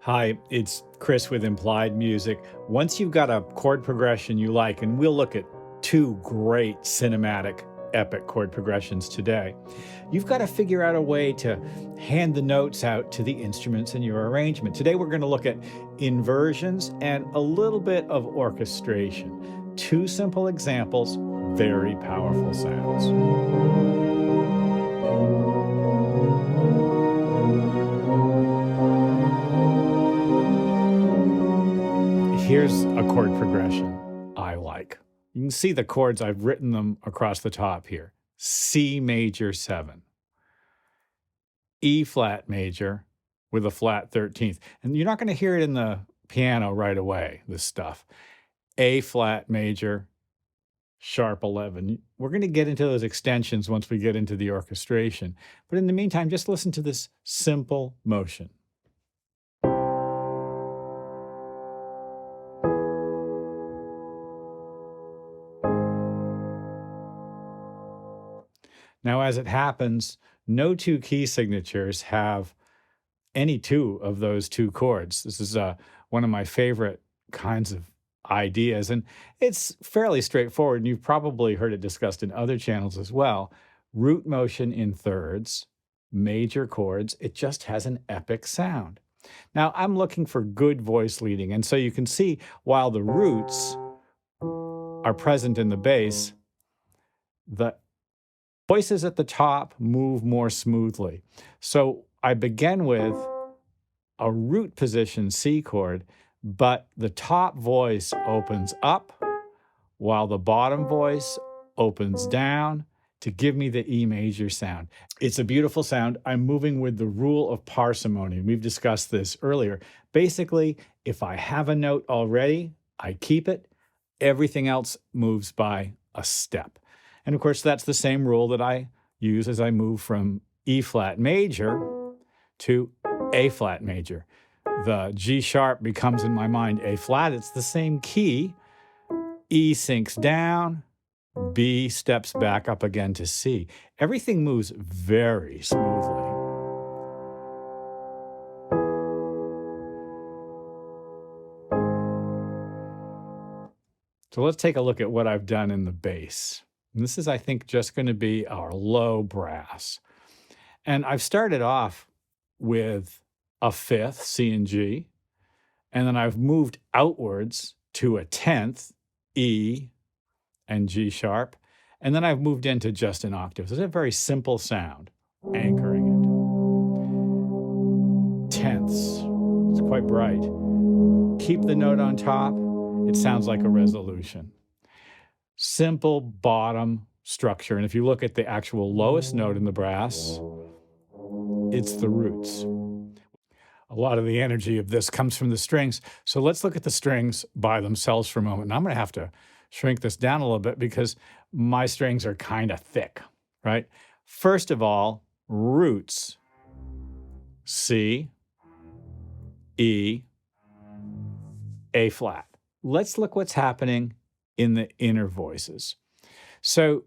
Hi, it's Chris with Implied Music. Once you've got a chord progression you like, and we'll look at two great cinematic epic chord progressions today, you've got to figure out a way to hand the notes out to the instruments in your arrangement. Today we're going to look at inversions and a little bit of orchestration. Two simple examples, very powerful sounds. Here's a chord progression I like. You can see the chords, I've written them across the top here. C major 7, E flat major with a flat 13th. And you're not going to hear it in the piano right away, this stuff. A flat major, sharp 11. We're going to get into those extensions once we get into the orchestration. But in the meantime, just listen to this simple motion. Now, as it happens, no two key signatures have any two of those two chords. This is one of my favorite kinds of ideas, and it's fairly straightforward, and you've probably heard it discussed in other channels as well. Root motion in thirds, major chords, it just has an epic sound. Now, I'm looking for good voice leading, and so you can see while the roots are present in the bass, the voices at the top move more smoothly. So I begin with a root position C chord, but the top voice opens up while the bottom voice opens down to give me the E major sound. It's a beautiful sound. I'm moving with the rule of parsimony. We've discussed this earlier. Basically, if I have a note already, I keep it. Everything else moves by a step. And of course, that's the same rule that I use as I move from E flat major to A flat major. The G sharp becomes in my mind A flat. It's the same key. E sinks down. B steps back up again to C. Everything moves very smoothly. So let's take a look at what I've done in the bass. And this is, I think, just going to be our low brass. And I've started off with a fifth, C and G, and then I've moved outwards to a 10th, E and G sharp, and then I've moved into just an octave. So it's a very simple sound, anchoring it. Tenths, it's quite bright. Keep the note on top, it sounds like a resolution. Simple bottom structure. And if you look at the actual lowest note in the brass, it's the roots. A lot of the energy of this comes from the strings. So let's look at the strings by themselves for a moment. And I'm going to have to shrink this down a little bit because my strings are kind of thick, right? First of all, roots. C, E, A flat. Let's look what's happening in the inner voices. So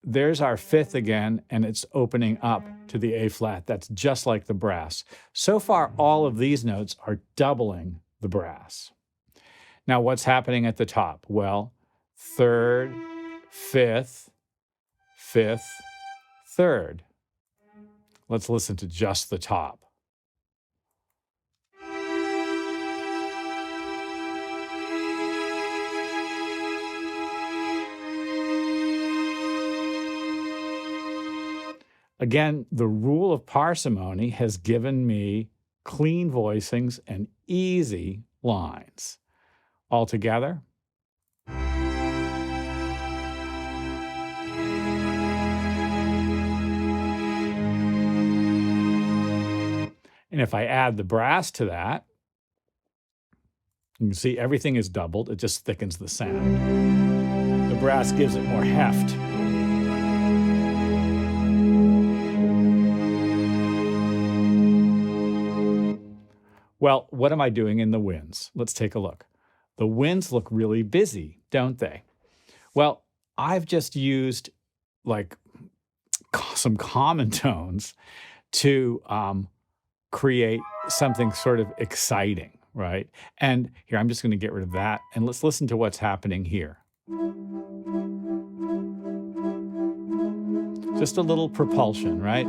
there's our fifth again, and it's opening up to the A flat. That's just like the brass. So far, all of these notes are doubling the brass. Now, what's happening at the top? Well, third, fifth, fifth, third. Let's listen to just the top. Again, the rule of parsimony has given me clean voicings and easy lines. All together. And if I add the brass to that, you can see everything is doubled. It just thickens the sound. The brass gives it more heft. Well, what am I doing in the winds? Let's take a look. The winds look really busy, don't they? Well, I've just used like some common tones to create something sort of exciting, right? And here, I'm just going to get rid of that, and let's listen to what's happening here. Just a little propulsion, right?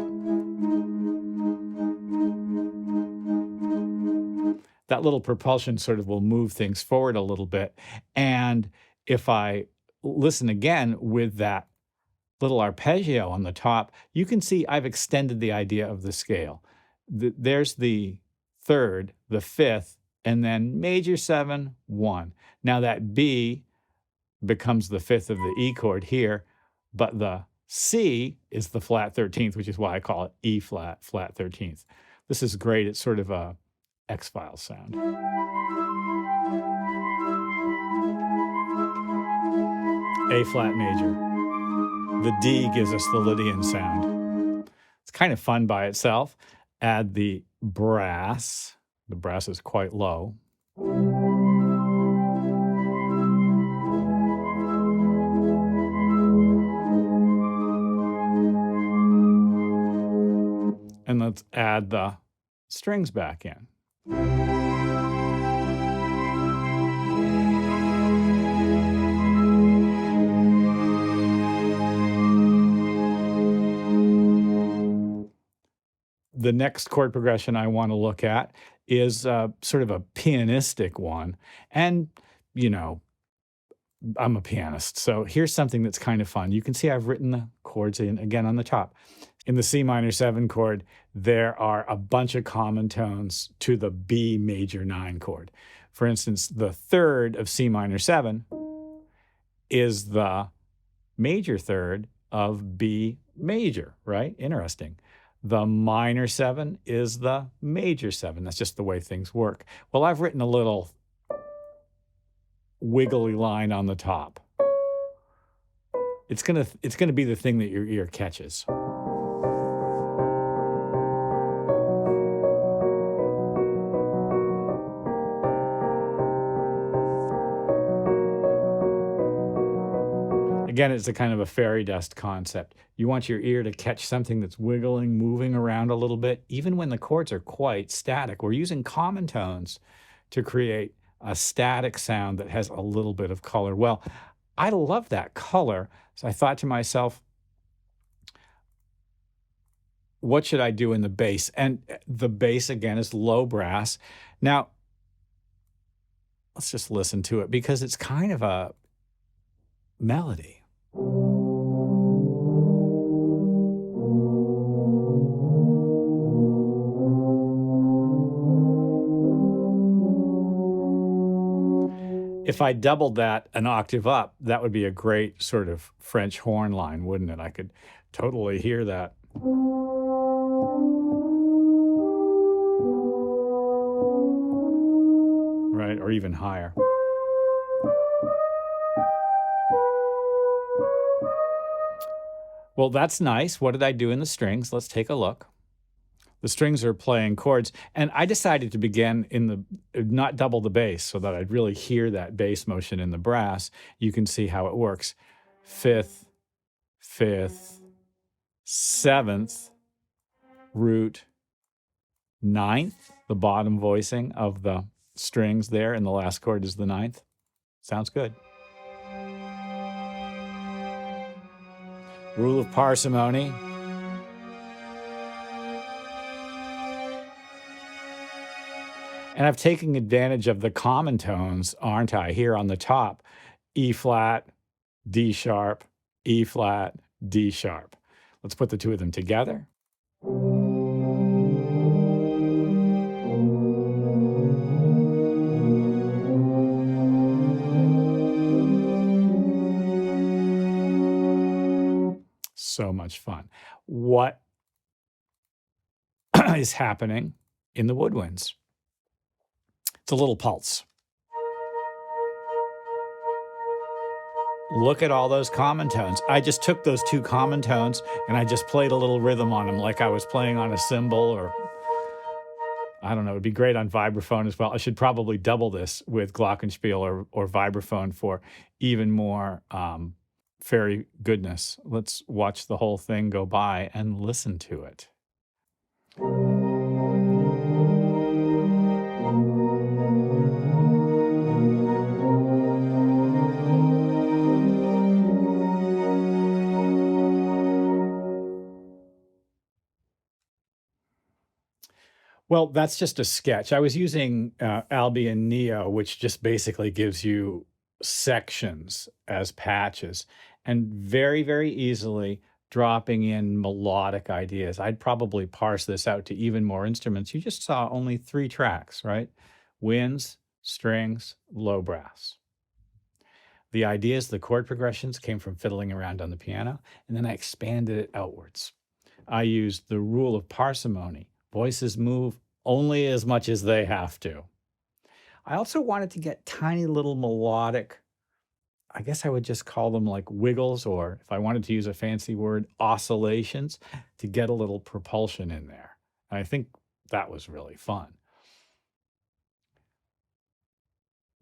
That little propulsion sort of will move things forward a little bit. And if I listen again with that little arpeggio on the top, you can see I've extended the idea of the scale. There's the third, the fifth, and then major 7, 1. Now that B becomes the fifth of the E chord here, but the C is the flat 13th, which is why I call it E flat, flat 13th. This is great. It's sort of a X-Files sound. A flat major. The D gives us the Lydian sound. It's kind of fun by itself. Add the brass. The brass is quite low. And let's add the strings back in. The next chord progression I want to look at is sort of a pianistic one. And, you know, I'm a pianist, so here's something that's kind of fun. You can see I've written the chords in again on the top. In the C minor 7 chord, there are a bunch of common tones to the B major 9 chord. For instance, the third of C minor 7 is the major third of B major, right? Interesting. The minor 7 is the major 7. That's just the way things work. Well, I've written a little wiggly line on the top. It's gonna be the thing that your ear catches. Again, it's a kind of a fairy dust concept. You want your ear to catch something that's wiggling, moving around a little bit, even when the chords are quite static. We're using common tones to create a static sound that has a little bit of color. Well, I love that color, so I thought to myself, what should I do in the bass? And the bass, again, is low brass. Now, let's just listen to it because it's kind of a melody. If I doubled that an octave up, that would be a great sort of French horn line, wouldn't it? I could totally hear that. Right, or even higher. Well, that's nice. What did I do in the strings? Let's take a look. The strings are playing chords, and I decided to begin in the, not double the bass so that I'd really hear that bass motion in the brass. You can see how it works. Fifth, fifth, seventh, root, ninth, the bottom voicing of the strings there, and the last chord is the ninth. Sounds good. Rule of parsimony. And I've taken advantage of the common tones, aren't I, here on the top. E flat, D sharp, E flat, D sharp. Let's put the two of them together. So much fun. What is happening in the woodwinds? It's a little pulse. Look at all those common tones. I just took those two common tones and I just played a little rhythm on them like I was playing on a cymbal, or I don't know, it'd be great on vibraphone as well. I should probably double this with glockenspiel or vibraphone for even more fairy goodness. Let's watch the whole thing go by and listen to it. Well, that's just a sketch. I was using Albion Neo, which just basically gives you sections as patches and very, very easily dropping in melodic ideas. I'd probably parse this out to even more instruments. You just saw only 3 tracks, right? Winds, strings, low brass. The ideas, the chord progressions came from fiddling around on the piano, and then I expanded it outwards. I used the rule of parsimony. Voices move only as much as they have to. I also wanted to get tiny little melodic, I guess I would just call them like wiggles, or if I wanted to use a fancy word, oscillations, to get a little propulsion in there. And I think that was really fun.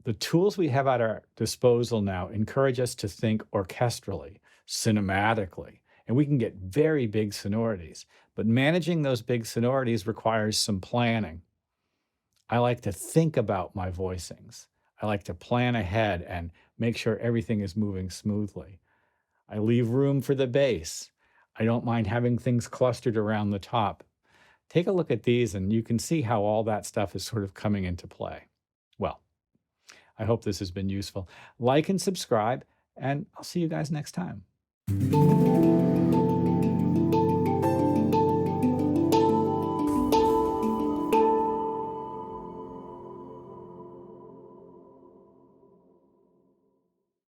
The tools we have at our disposal now encourage us to think orchestrally, cinematically, and we can get very big sonorities. But managing those big sonorities requires some planning. I like to think about my voicings. I like to plan ahead and make sure everything is moving smoothly. I leave room for the bass. I don't mind having things clustered around the top. Take a look at these and you can see how all that stuff is sort of coming into play. Well, I hope this has been useful. Like and subscribe, and I'll see you guys next time.